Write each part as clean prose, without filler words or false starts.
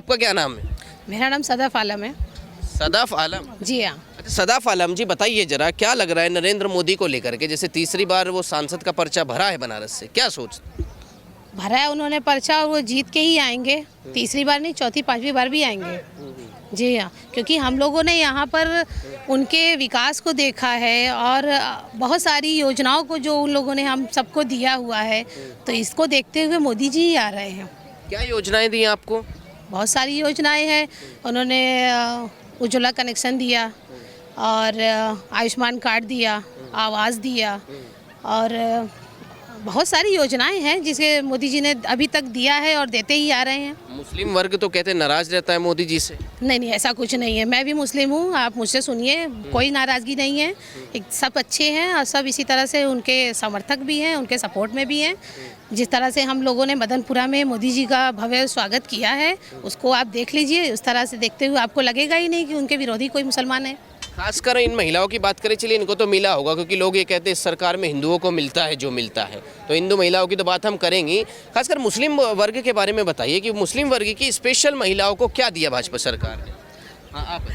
आपका क्या नाम है? मेरा नाम सदाफ आलम है। सदाफ आलम? जी हाँ। अच्छा, सदाफ आलम जी, बताइए जरा, क्या लग रहा है नरेंद्र मोदी को लेकर के? जैसे तीसरी बार वो सांसद का पर्चा भरा है बनारस से, क्या सोच? भरा है उन्होंने पर्चा और वो जीत के ही आएंगे। तीसरी बार नहीं, चौथी पांचवी बार भी आएंगे। जी हाँ, क्योंकि हम लोगों ने यहाँ पर उनके विकास को देखा है और बहुत सारी योजनाओं को जो उन लोगों ने हम सबको दिया हुआ है, तो इसको देखते हुए मोदी जी ही आ रहे हैं। क्या योजनाएं दी आपको? बहुत सारी योजनाएं हैं। उन्होंने उज्ज्वला कनेक्शन दिया और आयुष्मान कार्ड दिया, आवास दिया और बहुत सारी योजनाएं हैं जिसे मोदी जी ने अभी तक दिया है और देते ही आ रहे हैं। मुस्लिम वर्ग तो कहते हैं नाराज रहता है मोदी जी से। नहीं, ऐसा कुछ नहीं है। मैं भी मुस्लिम हूँ, आप मुझसे सुनिए, कोई नाराज़गी नहीं है। सब अच्छे हैं और सब इसी तरह से उनके समर्थक भी हैं, उनके सपोर्ट में भी हैं। जिस तरह से हम लोगों ने मदनपुरा में मोदी जी का भव्य स्वागत किया है, उसको आप देख लीजिए। उस तरह से देखते हुए आपको लगेगा ही नहीं कि उनके विरोधी कोई मुसलमान है। खासकर इन महिलाओं की बात करें, चलिए इनको तो मिला होगा, क्योंकि लोग ये कहते हैं इस सरकार में हिंदुओं को मिलता है जो मिलता है, तो हिंदू महिलाओं की तो बात हम करेंगे। खासकर मुस्लिम वर्ग के बारे में बताइए कि मुस्लिम वर्ग की स्पेशल महिलाओं को क्या दिया भाजपा सरकार ने? हाँ, आप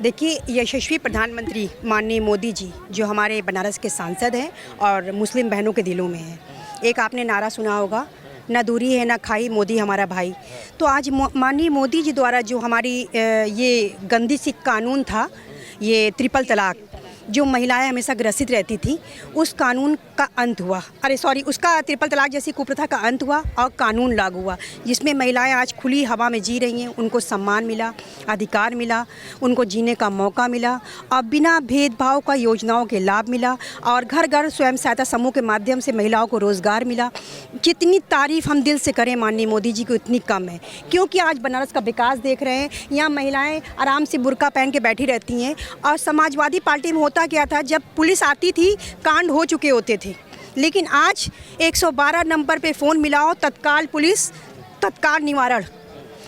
देखिए, यशस्वी प्रधानमंत्री माननीय मोदी जी जो हमारे बनारस के सांसद हैं और मुस्लिम बहनों के दिलों में हैं। एक आपने नारा सुना होगा, न दूरी है न खाई, मोदी हमारा भाई। तो आज माननीय मोदी जी द्वारा जो हमारी ये गंदी सी कानून था, ये ट्रिपल तलाक, जो महिलाएं हमेशा ग्रसित रहती थी, उस कानून का अंत हुआ। उसका ट्रिपल तलाक जैसी कुप्रथा का अंत हुआ और कानून लागू हुआ, जिसमें महिलाएं आज खुली हवा में जी रही हैं। उनको सम्मान मिला, अधिकार मिला, उनको जीने का मौका मिला और बिना भेदभाव का योजनाओं के लाभ मिला और घर घर स्वयं सहायता समूह के माध्यम से महिलाओं को रोज़गार मिला। जितनी तारीफ़ हम दिल से करें माननीय मोदी जी को उतनी कम है, क्योंकि आज बनारस का विकास देख रहे हैं। यहाँ महिलाएँ आराम से बुर्का पहन के बैठी रहती हैं और समाजवादी पार्टी में होता क्या था, जब पुलिस आती थी कांड हो चुके होते थे, लेकिन आज 112 नंबर पे फ़ोन मिलाओ, तत्काल पुलिस, तत्काल निवारण।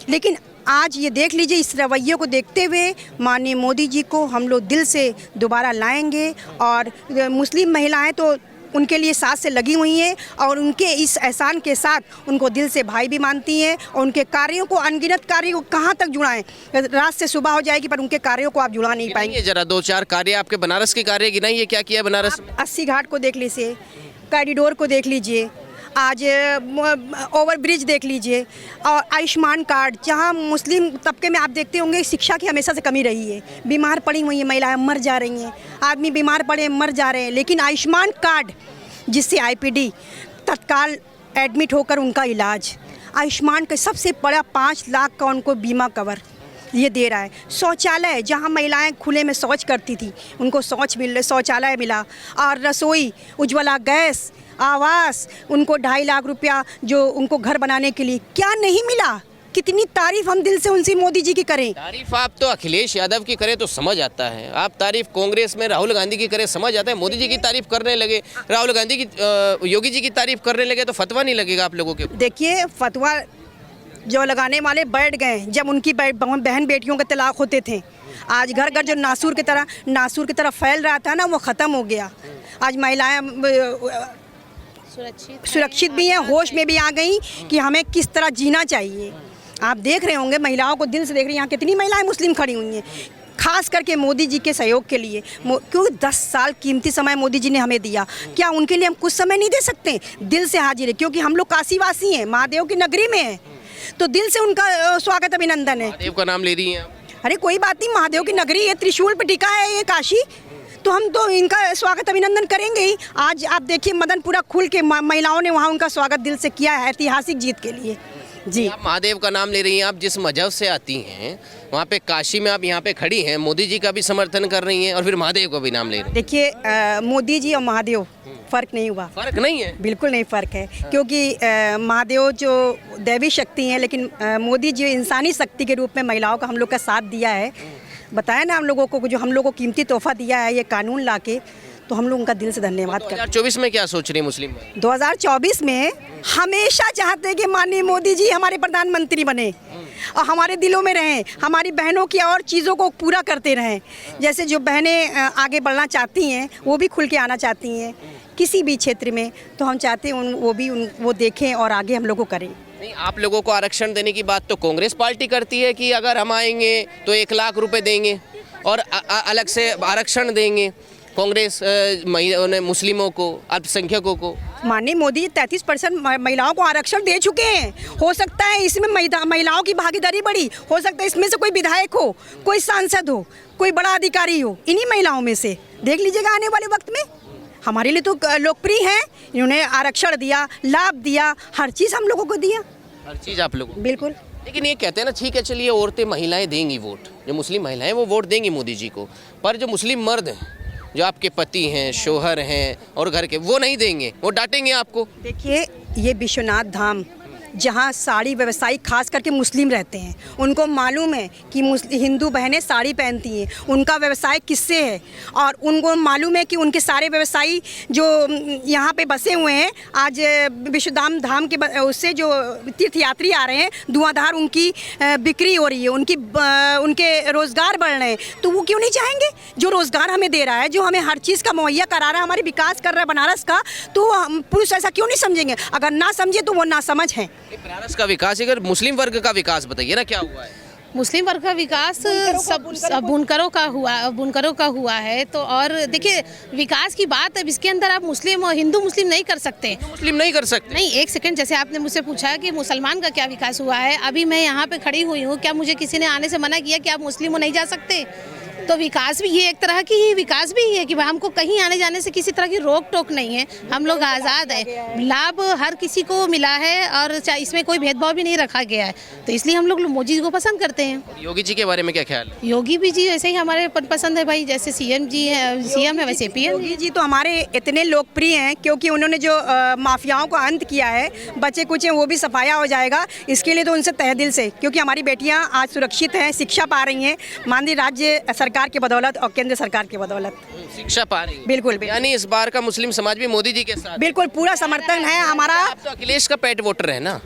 लेकिन आज ये देख लीजिए, इस रवैये को देखते हुए माननीय मोदी जी को हम लोग दिल से दोबारा लाएंगे और मुस्लिम महिलाएं तो उनके लिए साथ से लगी हुई हैं और उनके इस एहसान के साथ उनको दिल से भाई भी मानती हैं और उनके कार्यों को, अनगिनत कार्यों को कहाँ तक जुड़ाएं, रात से सुबह हो जाएगी पर उनके कार्यों को आप जुड़ा नहीं पाएंगे। जरा 2-4 कार्य आपके बनारस के कार्य गिनाइए, क्या किया बनारस? 80 घाट को देख लीजिए, कॉरिडोर को देख लीजिए, आज ओवर ब्रिज देख लीजिए और आयुष्मान कार्ड, जहां मुस्लिम तबके में आप देखते होंगे शिक्षा की हमेशा से कमी रही है। बीमार पड़ी हुई हैं महिलाएं, मर जा रही हैं, आदमी बीमार पड़े मर जा रहे हैं, लेकिन आयुष्मान कार्ड जिससे आईपीडी तत्काल एडमिट होकर उनका इलाज, आयुष्मान का सबसे बड़ा 5 लाख का उनको बीमा कवर ये दे रहा है। शौचालय, जहां महिलाएं खुले में शौच करती थी उनको शौचालय मिला और रसोई, उज्ज्वला गैस, आवास, उनको 2.5 लाख रुपया जो उनको घर बनाने के लिए, क्या नहीं मिला। कितनी तारीफ हम दिल से उनसे मोदी जी की करें। तारीफ आप तो अखिलेश यादव की करें तो समझ आता है, आप तारीफ कांग्रेस में राहुल गांधी की करें समझ आता है, मोदी जी की तारीफ करने लगे, राहुल गांधी की, योगी जी की तारीफ करने लगे तो फतवा नहीं लगेगा आप लोगों के? देखिए, फतवा जो लगाने वाले बैठ गए जब उनकी बहन बेटियों के तलाक होते थे। आज घर घर जो नासूर की तरह फैल रहा था ना, वो ख़त्म हो गया। आज महिलाएं सुरक्षित भी हैं, होश में भी आ गई कि हमें किस तरह जीना चाहिए। आप देख रहे होंगे, महिलाओं को दिल से देख रहे हैं, यहाँ कितनी महिलाएं मुस्लिम खड़ी हुई हैं, खास करके मोदी जी के सहयोग के लिए। क्योंकि 10 साल कीमती समय मोदी जी ने हमें दिया, क्या उनके लिए हम कुछ समय नहीं दे सकते? दिल से हाजिर है, क्योंकि हम लोग काशीवासी हैं, महादेव की नगरी में हैं, तो दिल से उनका स्वागत अभिनंदन है। महादेव का नाम ले रही हैं? अरे कोई बात नहीं, महादेव की नगरी है, त्रिशूल पर टिका है ये काशी, तो हम तो इनका स्वागत अभिनंदन करेंगे ही। आज आप देखिए, मदनपुरा खुल के महिलाओं ने वहाँ उनका स्वागत दिल से किया है, ऐतिहासिक जीत के लिए। जी, आप महादेव का नाम ले रही हैं, आप जिस मजहब से आती हैं वहाँ पे काशी में आप यहाँ पे खड़ी हैं, मोदी जी का भी समर्थन कर रही हैं और फिर महादेव का भी नाम ले रही हैं। देखिए, मोदी जी और महादेव फ़र्क नहीं हुआ। फ़र्क नहीं है? बिल्कुल नहीं फ़र्क है, क्योंकि महादेव जो दैवी शक्ति हैं, लेकिन मोदी जी इंसानी शक्ति के रूप में महिलाओं का हम लोग का साथ दिया है। बताया ना हम लोगों को, जो हम लोगों को कीमती तोहफा दिया है ये कानून लाके, तो हम लोग उनका दिल से धन्यवाद करते हैं। 2024 में क्या सोच रही है मुस्लिम? 2024 में हमेशा चाहते हैं कि माननीय मोदी जी हमारे प्रधानमंत्री बने और हमारे दिलों में रहें, हमारी बहनों की और चीज़ों को पूरा करते रहें। जैसे जो बहनें आगे बढ़ना चाहती हैं, वो भी खुल के आना चाहती हैं किसी भी क्षेत्र में, तो हम चाहते हैं वो देखें और आगे हम लोग को करें। नहीं, आप लोगों को आरक्षण देने की बात तो कांग्रेस पार्टी करती है कि अगर हम आएंगे तो 1 लाख रुपए देंगे और अलग से आरक्षण देंगे कांग्रेस मुस्लिमों को, अल्पसंख्यकों को। माननीय मोदी 33% महिलाओं को आरक्षण दे चुके हैं। हो सकता है इसमें महिलाओं की भागीदारी बढ़ी, हो सकता है इसमें से कोई विधायक हो, कोई सांसद हो, कोई बड़ा अधिकारी हो, इन्हीं महिलाओं में से देख लीजिएगा आने वाले वक्त में। हमारे लिए तो लोकप्रिय हैं, इन्होंने आरक्षण दिया, लाभ दिया, हर चीज़ हम लोगों को दिया, हर चीज़ आप लोगों को। बिल्कुल। लेकिन ये कहते हैं ना, ठीक है चलिए औरतें महिलाएं देंगी वोट, जो मुस्लिम महिलाएं वो वोट देंगी मोदी जी को, पर जो मुस्लिम मर्द हैं, जो आपके पति हैं, शोहर हैं और घर के, वो नहीं देंगे, वो डांटेंगे आपको। देखिए, ये विश्वनाथ धाम जहाँ साड़ी व्यवसायी खास करके मुस्लिम रहते हैं, उनको मालूम है कि हिंदू बहनें साड़ी पहनती हैं, उनका व्यवसाय किससे है, और उनको मालूम है कि उनके सारे व्यवसायी जो यहाँ पे बसे हुए हैं, आज विश्वनाथ धाम के उससे जो तीर्थयात्री आ रहे हैं, धुआंधार उनकी बिक्री हो रही है, उनके रोज़गार बढ़ रहे हैं, तो वो क्यों नहीं चाहेंगे? जो रोज़गार हमें दे रहा है, जो हमें हर चीज़ का मुहैया करा रहा है, हमारी विकास कर रहा है बनारस का, तो हम पुरुष ऐसा क्यों नहीं समझेंगे? अगर ना समझे तो वो नासमझ हैं। बनारस का विकास, अगर मुस्लिम वर्ग का विकास बताइए ना, क्या हुआ है? मुस्लिम वर्ग का विकास सब बुनकरों का हुआ है। तो और देखिए, विकास की बात अब इसके अंदर आप मुस्लिम और हिंदू मुस्लिम नहीं कर सकते। मुस्लिम नहीं कर सकते? नहीं, एक सेकंड, जैसे आपने मुझसे पूछा कि मुसलमान का क्या विकास हुआ है, अभी मैं यहाँ पे खड़ी हुई हूँ, क्या मुझे किसी ने आने से मना किया कि आप मुस्लिम हो नहीं जा सकते? तो विकास भी ये एक तरह की ही विकास भी है कि हमको कहीं आने जाने से किसी तरह की रोक टोक नहीं है, हम लोग आज़ाद हैं, लाभ हर किसी को मिला है और इसमें कोई भेदभाव भी नहीं रखा गया है, तो इसलिए हम लोग मोदी जी को पसंद करते हैं। योगी जी के बारे में क्या ख्याल है? योगी भी जी ऐसे ही हमारे पसंद है भाई, जैसे सीएम है वैसे पीएम। योगी जी तो हमारे इतने लोकप्रिय हैं क्योंकि उन्होंने जो माफियाओं का अंत किया है, बच्चे कुछ हैं वो भी सफाया हो जाएगा, इसके लिए तो उनसे तहे दिल से, क्योंकि हमारी बेटियाँ आज सुरक्षित हैं, शिक्षा पा रही हैं, माननीय राज्य सरकार की बदौलत और केंद्र सरकार की बदौलत शिक्षा पा रही है। बिल्कुल। यानी इस बार का मुस्लिम समाज भी मोदी जी के साथ? बिल्कुल, पूरा समर्थन है हमारा। आप तो अखिलेश का पेट वोटर है ना?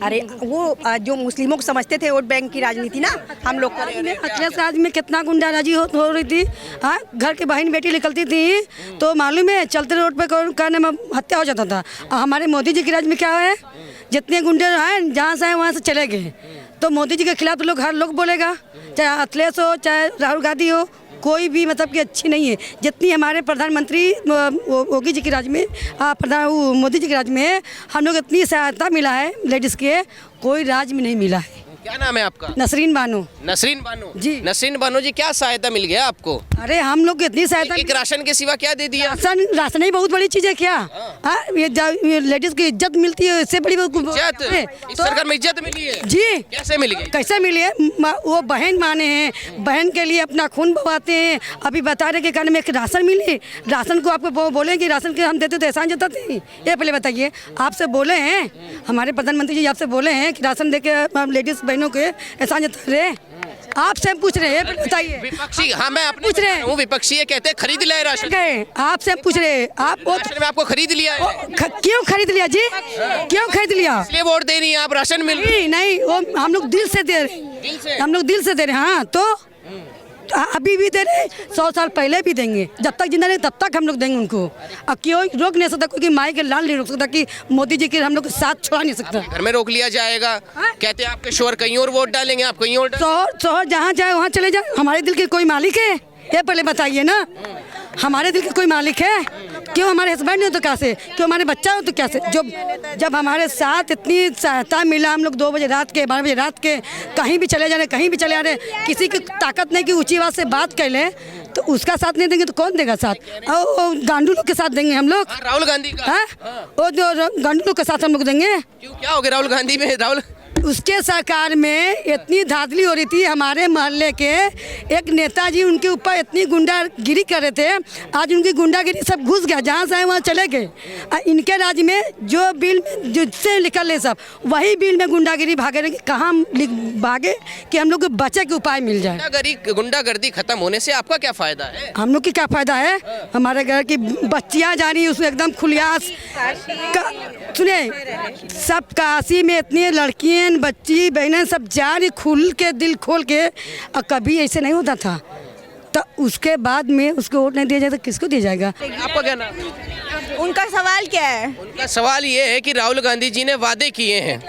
अरे वो जो मुस्लिमों को समझते थे वोट बैंक की राजनीति ना, हम लोग अखिलेश राज में कितना गुंडाराजी हो रही थी। हाँ, घर की बहन बेटी निकलती थी तो मालूम है चलते रोड पे करने में हत्या हो जाता था। हमारे मोदी जी के राज में क्या है, जितने गुंडे हैं जहाँ से आए वहाँ से चले गए, तो मोदी जी के खिलाफ तो हर लोग बोलेगा, चाहे अखिलेश हो चाहे राहुल गांधी हो, कोई भी मतलब कि अच्छी नहीं है। जितनी हमारे प्रधानमंत्री योगी जी के राज में मोदी जी के राज में हम लोग इतनी सहायता मिला है लेडीज़ के, कोई राज में नहीं मिला है। क्या नाम है आपका? नसरीन बानो। नसरीन बानो जी। नसरीन बानो जी, क्या सहायता मिल गया आपको? अरे हम लोग को इतनी सहायता, एक राशन के सिवा क्या दे दिया? राशन ही बहुत बड़ी चीज़ है क्या? ये लेडीज़ की इज्जत मिलती है, इससे बड़ी इज्जत? इस सरकार में इज्जत मिली है जी। कैसे मिली? कैसे मिली है? वो बहन माने हैं, बहन के लिए अपना खून बहाते हैं। अभी बता रहे कि कारण में एक राशन मिली, राशन को आपको बोले कि राशन के हम देते तो एहसान जताते हैं? ये पहले बताइए, आपसे बोले हैं हमारे प्रधानमंत्री जी, आपसे बोले हैं कि राशन दे के लेडीज़ बहनों के एहसान जता रहे? आपसे पूछ रहे हैं, बताइए। विपक्षी, हाँ मैं अपने पूछ रहे हैं, वो विपक्षी है, कहते हैं खरीद लिया है राशन। आपसे पूछ रहे हैं, आप राशन में आपको खरीद लिया है? क्यों खरीद लिया जी? क्यों खरीद लिया? इसलिए वोट दे रही है आप, राशन मिल रही? नहीं, वो हम लोग दिल से दे रहे, हम लोग दिल से दे रहे। हाँ, तो अभी भी दे रहे, 100 साल पहले भी देंगे, जब तक जिंदा रहे तब तक हम लोग देंगे उनको। अब क्यों रोक नहीं सकता, क्योंकि माई के लाल नहीं रोक सकता कि मोदी जी के हम लोग साथ छोड़ा नहीं सकता। घर में रोक लिया जाएगा, कहते हैं आपके शोहर कहीं और वोट डालेंगे, आप कहीं और शोहर जहाँ जाए वहाँ चले जाए। हमारे दिल के कोई मालिक है? ये पहले बताइए ना, हमारे दिल के कोई मालिक है? क्यों हमारे हस्बैंड हो तो कैसे, क्यों हमारे बच्चा हो तो कैसे? जब हमारे साथ इतनी सहायता मिला, हम लोग 2 बजे रात के 12 बजे रात के कहीं भी चले जा रहे, कहीं भी चले आ रहे, किसी की ताकत नहीं कि ऊंची आवाज़ से बात कर ले, तो उसका साथ नहीं देंगे तो कौन देगा साथ? गांडू लोग के साथ देंगे हम लोग? राहुल गांधी का? वो जो गांडू लोग के साथ हम लोग देंगे? क्यों, क्या हो गया राहुल गांधी में? राहुल उसके सरकार में इतनी धांधली हो रही थी, हमारे मोहल्ले के एक नेताजी उनके ऊपर इतनी गुंडागिरी कर रहे थे, आज उनकी गुंडागिरी सब घुस गया, जहाँ से आए वहाँ चले गए। इनके राज्य में जो बिल जिससे निकल रहे सब वही बिल में गुंडागिरी भागे रहे, कहाँ भागे कि हम लोग को बचे के उपाय मिल जाए। गुंडागर्दी खत्म होने से आपका क्या फायदा है? हम लोग की क्या फायदा है? हमारे घर की बच्चियाँ जा रही उसमें एकदम खुलियास। सुने, सब काशी में इतनी लड़कियाँ बच्ची बहनें सब जा रही खुल के, दिल खोल के, और कभी ऐसे नहीं होता था। तो उसके बाद में उसको वोट नहीं दिया जाए तो किसको दिया जाएगा? आपका क्या नाम? उनका सवाल क्या है? उनका सवाल ये है कि राहुल गांधी जी ने वादे किए हैं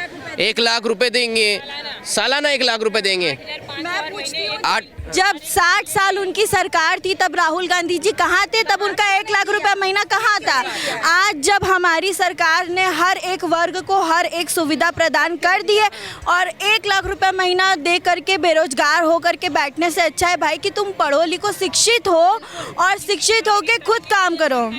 1 लाख रुपए देंगे, सालाना 1 लाख रुपए देंगे। मैं पूछती हूँ, 8 जब 60 साल उनकी सरकार थी तब राहुल गांधी जी कहाँ थे? तब उनका 1 लाख रुपया महीना कहाँ था? आज जब हमारी सरकार ने हर एक वर्ग को हर एक सुविधा प्रदान कर दी है और 1 लाख रुपया महीना दे करके बेरोजगार हो करके बैठने से अच्छा है भाई कि तुम पढ़ो लिखो, शिक्षित हो और शिक्षित होके खुद काम करो।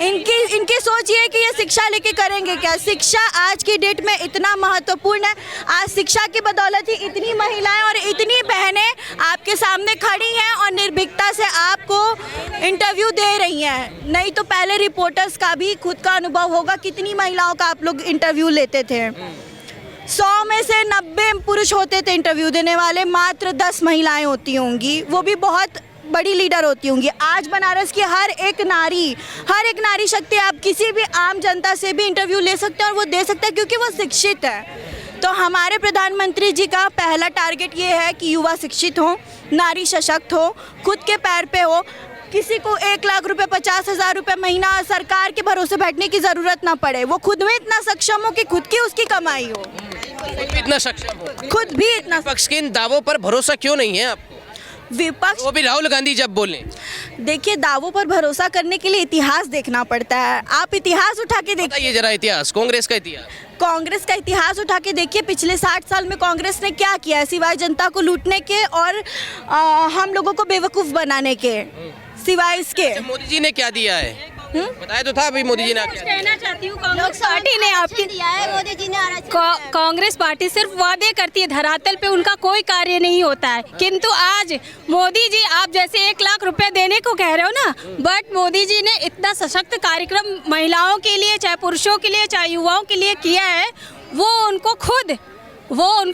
इनकी सोच ये है कि ये शिक्षा लेके करेंगे क्या? शिक्षा आज की डेट में इतना महत्वपूर्ण है। आज शिक्षा की बदौलत ही इतनी महिलाएं और इतनी बहनें आपके सामने खड़ी हैं और निर्भीकता से आपको इंटरव्यू दे रही हैं। नहीं तो पहले रिपोर्टर्स का भी खुद का अनुभव होगा, कितनी महिलाओं का आप लोग इंटरव्यू लेते थे। 100 में से 90 पुरुष होते थे इंटरव्यू देने वाले, मात्र 10 महिलाएं होती होंगी, वो भी बहुत बड़ी लीडर होती होंगी। आज बनारस की हर एक नारी शक्ति, आप किसी भी आम जनता से भी इंटरव्यू ले सकते हैं और वो दे सकते हैं क्योंकि वो शिक्षित है। तो हमारे प्रधानमंत्री जी का पहला टारगेट ये है कि युवा शिक्षित हो, नारी सशक्त हो, खुद के पैर पे हो, किसी को 1 लाख रुपए 50,000 रुपए महीना सरकार के भरोसे बैठने की ज़रूरत ना पड़े। वो खुद में इतना सक्षम हो कि खुद की उसकी कमाई हो, खुद भी इतना सक्षम हो। खुद भी इतना। पक्ष के इन दावों पर भरोसा क्यों नहीं है आपको? विपक्ष, वो भी राहुल गांधी जब बोले। देखिए, दावों पर भरोसा करने के लिए इतिहास देखना पड़ता है। आप इतिहास उठा के देखिए, बताइए जरा इतिहास, कांग्रेस का इतिहास। कांग्रेस का इतिहास उठा के देखिए, पिछले 60 साल में कांग्रेस ने क्या किया है सिवाय जनता को लूटने के और हम लोगों को बेवकूफ़ बनाने के, सिवाय इसके। मोदी जी ने क्या दिया है? बताया तो था अभी मोदी जी ने क्या दिया। कहना चाहती हूँ, कांग्रेस पार्टी ने आपकी दिया है, मोदी जी ने कांग्रेस पार्टी सिर्फ वादे करती है, धरातल पे उनका कोई कार्य नहीं होता है। किंतु आज मोदी जी, आप जैसे 1 लाख रुपए देने को कह रहे हो ना, बट मोदी जी ने इतना सशक्त कार्यक्रम महिलाओं के लिए, चाहे पुरुषों के लिए, चाहे युवाओं के लिए किया है। वो उनको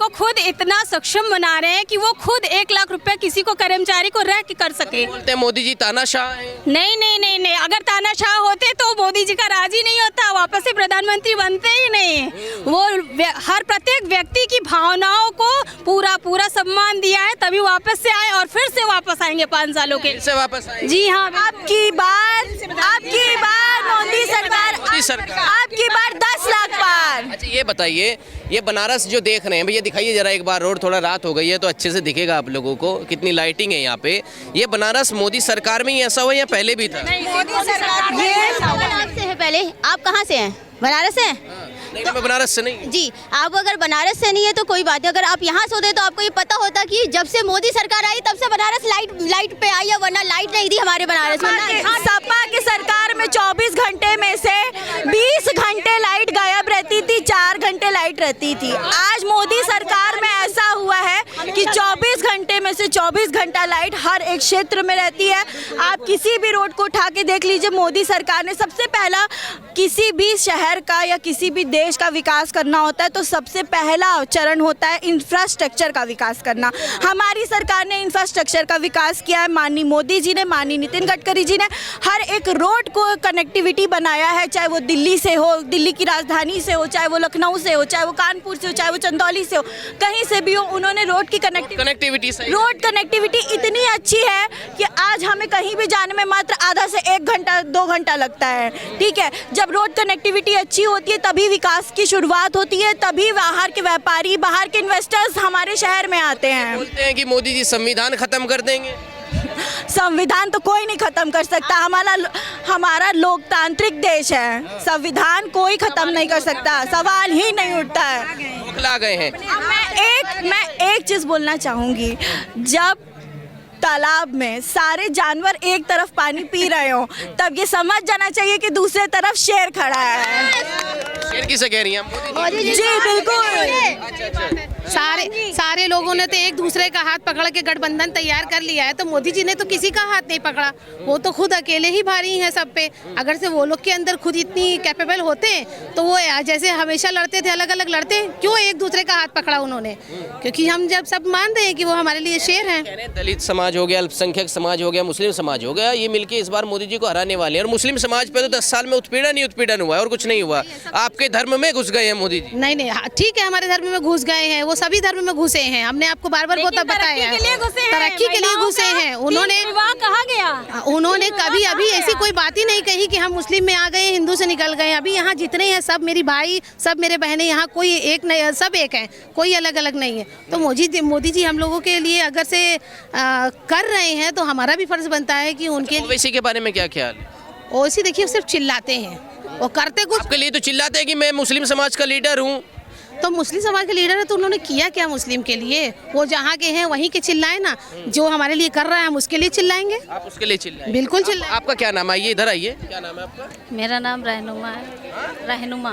खुद इतना सक्षम बना रहे हैं कि वो खुद 1 लाख रुपए किसी को कर्मचारी को रह के कर सके। बोलते हैं मोदी जी तानाशाह हैं। नहीं, अगर तानाशाह होते तो मोदी जी का राज ही नहीं होता, वापस से प्रधानमंत्री बनते ही नहीं। वो हर प्रत्येक व्यक्ति की भावनाओं को पूरा सम्मान दिया है, तभी वापस से आए और फिर से वापस आएंगे 5 सालों के से वापस आए। जी हाँ, आपकी बार मोदी सरकार, आपकी बार 10 लाख पार। अच्छा ये बताइए, ये बनारस जो देख रहे हैं भैया, दिखाइए जरा एक बार, रोड थोड़ा रात हो गई है तो अच्छे से दिखेगा आप लोगों को, कितनी लाइटिंग है यहाँ पे। ये बनारस मोदी सरकार में ही ऐसा हुआ या पहले भी था? मोदी सरकार ये सवाल आपसे है पहले, आप कहाँ से हैं? बनारस से? नहीं, मैं बनारस से नहीं। जी, आप अगर बनारस से नहीं है तो कोई बात नहीं, अगर आप यहाँ से होते तो आपको ये पता होता कि जब से मोदी सरकार आई तब से बनारस लाइट पे आई है, वरना लाइट नहीं थी हमारे बनारस में। सपा की सरकार में 24 घंटे में से 20 घंटे लाइट गायब रहती थी, 4 घंटे लाइट रहती थी। आज मोदी सरकार में ऐसा हुआ है कि 24 घंटे में से 24 घंटा लाइट हर एक क्षेत्र में रहती है। आप किसी भी रोड को उठा के देख लीजिए, मोदी सरकार ने सबसे पहला किसी भी शहर का या किसी भी देश का विकास करना होता है तो सबसे पहला चरण होता है इंफ्रास्ट्रक्चर का विकास करना। हमारी सरकार ने इंफ्रास्ट्रक्चर का विकास किया है। माननीय मोदी जी ने, माननीय नितिन गडकरी जी ने हर एक रोड को कनेक्टिविटी बनाया है, चाहे वो दिल्ली से हो, दिल्ली की राजधानी से हो, चाहे वो लखनऊ से हो, चाहे वो कानपुर से हो, चाहे वो चंदौली से हो, कहीं से भी हो, उन्होंने रोड की कनेक्टिविटी इतनी अच्छी है कि आज हमें कहीं भी जाने में मात्र आधा से 1 घंटा 2 घंटा लगता है। ठीक है, जब रोड कनेक्टिविटी अच्छी होती है तभी विकास की शुरुआत होती है, तभी बाहर के व्यापारी, बाहर के इन्वेस्टर्स हमारे शहर में आते हैं। बोलते हैं कि मोदी जी संविधान खत्म कर देंगे। संविधान तो कोई नहीं खत्म कर सकता, हमारा लोकतांत्रिक देश है, संविधान कोई खत्म नहीं कर सकता, सवाल ही नहीं उठता है। बौखला गए हैं। मैं एक चीज बोलना चाहूंगी, जब तालाब में सारे जानवर एक तरफ पानी पी रहे हो तब ये समझ जाना चाहिए कि दूसरे तरफ शेर खड़ा है। शेर किसे कह रही हैं मोदी जी? जी बिल्कुल। सारे लोगों ने तो एक दूसरे का हाथ पकड़ के गठबंधन तैयार कर लिया है, तो मोदी जी ने तो किसी का हाथ नहीं पकड़ा, वो तो खुद अकेले ही भारी हैं सब पे। अगर से वो लोग के अंदर खुद इतनी कैपेबल होते तो वो जैसे हमेशा लड़ते थे, अलग अलग लड़ते, क्यों एक दूसरे का हाथ पकड़ा उन्होंने? क्योंकि हम जब सब मान रहे हैं कि वो हमारे लिए शेर हैं। दलित समाज हो गया, अल्पसंख्यक समाज हो गया, मुस्लिम समाज हो गया, ये मिलके इस बार मोदी जी को हराने वाले हैं। और मुस्लिम समाज पे तो 10 साल में उत्पीड़न हुआ है और कुछ नहीं हुआ। आपके धर्म में घुस गए हैं मोदी जी। नहीं, ठीक है, हमारे धर्म में घुस गए हैं, वो सभी धर्म में घुसे हैं, हमने आपको बार बार लेकिन बताया तरक्की के लिए घुसे हैं, तरक्की के लिए महिलाओं घुसे का हैं। उन्होंने विवाह कहा गया, उन्होंने कभी अभी गया। ऐसी कोई बात ही नहीं कही कि हम मुस्लिम में आ गए, हिंदू से निकल गए। अभी यहाँ जितने हैं सब मेरी भाई, सब मेरे बहनें, यहाँ कोई एक नहीं, सब एक हैं, कोई अलग अलग नहीं है। तो मोदी जी हम लोगों के लिए अगर से कर रहे हैं तो हमारा भी फर्ज बनता है कि उनके ओवैसी के बारे में क्या ख्याल है? ओवैसी देखिए सिर्फ चिल्लाते हैं, वो करते कुछ। आपके लिए तो चिल्लाते हैं कि मैं मुस्लिम समाज का लीडर हूँ। तो मुस्लिम समाज के लीडर है तो उन्होंने किया क्या मुस्लिम के लिए? वो जहाँ के हैं वहीं के चिल्लाए ना, जो हमारे लिए कर रहा है हम उसके लिए चिल्लाएंगे। आप उसके लिए चिल्लाएं। बिल्कुल चिल्लाएं। आपका क्या नाम है? आइए इधर आइए, क्या नाम है आपका? मेरा नाम रहनुमा है। रहनुमा।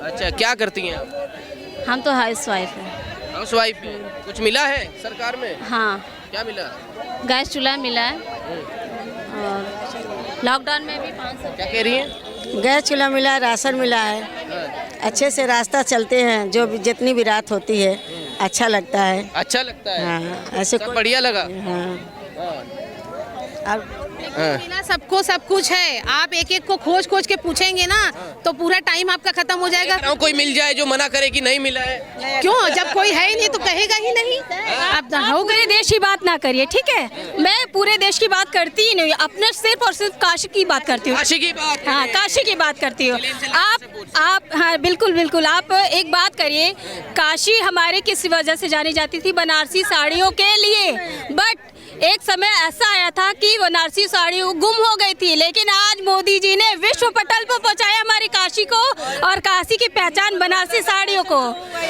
अच्छा, क्या करती हैं आप? हम तो हाउस वाइफ हैं। हाउस वाइफ हैं। कुछ मिला है सरकार में? हाँ, क्या मिला? गैस चूल्हा मिला है और लॉकडाउन में भी 500। क्या कह रही हैं? गैस चूल्हा मिला है, राशन मिला है, अच्छे से रास्ता चलते हैं, जो भी जितनी भी रात होती है अच्छा लगता है। अच्छा लगता है? हाँ, ऐसे सब बढ़िया लगा? हाँ। अब मिला सबको, सब कुछ है। आप एक एक को खोज खोज के पूछेंगे ना तो पूरा टाइम आपका खत्म हो जाएगा। कोई मिल जाए जो मना करे कि नहीं मिला है। क्यों? जब कोई है ही नहीं तो कहेगा ही नहीं। आप आप पूरे देश की बात ना करिए, ठीक है? मैं पूरे देश की बात करती ही नहीं, अपने सिर्फ और सिर्फ काशी की बात करती हूँ। काशी की बात? हाँ, काशी की बात करती हूँ। आप हाँ, बिल्कुल बिल्कुल। आप एक बात करिए, काशी हमारे किस वजह से जानी जाती थी? बनारसी साड़ियों के लिए। बट एक समय ऐसा आया था कि बनारसी साड़ी गुम हो गई थी, लेकिन आज मोदी जी ने विश्व पटल पर पहुंचाया हमारी काशी को, और काशी की पहचान बनारसी साड़ियों को।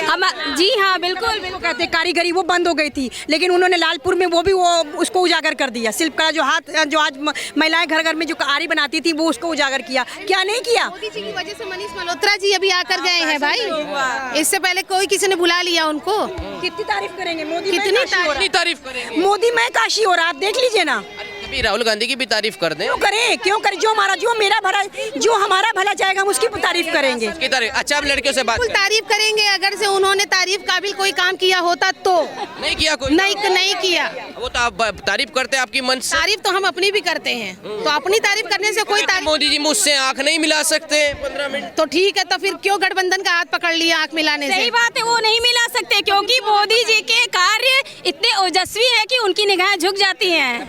हम जी हाँ, बिल्कुल बिल्कुल। कहते कारीगरी वो बंद हो गई थी, लेकिन उन्होंने लालपुर में वो भी वो उसको उजागर कर दिया। शिल्पकला जो हाथ जो आज महिलाएं घर घर में जो आरी बनाती थी वो उसको उजागर किया। क्या नहीं किया? मोदी जी की वजह से मनीष मल्होत्रा जी अभी आकर गए हैं भाई। इससे पहले कोई किसी ने बुला लिया उनको। कितनी तारीफ करेंगे मोदी? कितनी तारीफ करेंगे? मोदी मैं काशी हो रहा, आप देख लीजिए ना। कभी राहुल गांधी की भी तारीफ कर दें। क्यों करें? क्यों करें? जो हमारा भला चाहेगा हम उसकी तारीफ करेंगे। उसकी तारीफ। अच्छा, आप लड़कियों से बात बिल्कुल तारीफ करेंगे, अगर से उन्होंने तारीफ काबिल कोई काम किया होता तो। नहीं किया कोई? नहीं किया। वो तो आप तारीफ करते हैं आपकी मन से। तारीफ तो हम अपनी भी करते हैं, तो अपनी तारीफ करने से कोई तारीफ। मोदी जी मुझसे आंख नहीं मिला सकते 15 मिनट। तो ठीक है, तो फिर क्यों गठबंधन का हाथ पकड़ लिया आंख मिलाने से? सही बात है, वो नहीं मिला सकते क्योंकि मोदी जी के कार्य इतने ओजस्वी हैं कि उनकी निगाहें झुक जाती हैं।